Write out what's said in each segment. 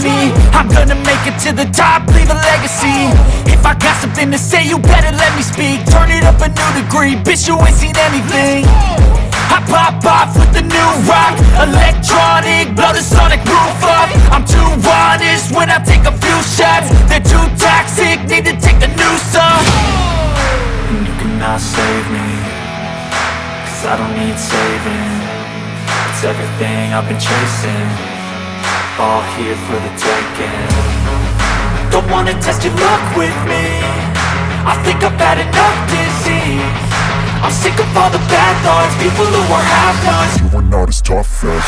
me. I'm gonna make it to the top, leave a legacy. If I got something to say, you better let me speak. Turn it up a new degree, bitch, you ain't seen anything. I pop off with the new rock, electronic, blow the sonic roof up. I'm too honest when I take a few shots. They're too toxic, need to take the noose off. And you cannot save me, cause I don't need saving. It's everything I've been chasing, all here for the taking. Don't wanna test your luck with me, I think I've had enough disease. I'm sick of all the bad thoughts, people who are half-nots. You are not as tough as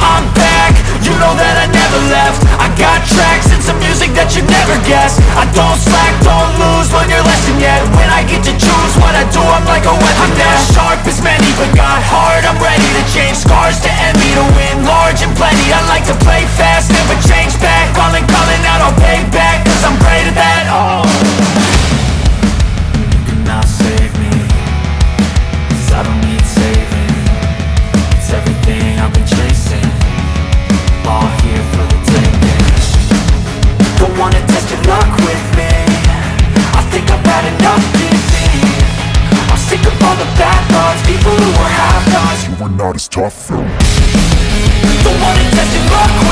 I'm back, you know that I never left. I got tracks and some music that you never guess. I don't slack, don't lose, learn your lesson yet. When I get to choose what I do, I'm like a weapon. I'm not sharp as many, but got heart. I'm ready to change scars to envy, to win large and plenty. I like to play fast, never change back. Calling out, I'll pay back, cause I'm great at that. Oh, you cannot save me, cause I don't need saving. It's everything I've been chasing, all here for the taking. Don't wanna test your luck with me, I think I've had enough disease. I'm sick of all the bad thoughts, people who are half-nots. you are not as tough though. Don't wanna test your luck with me,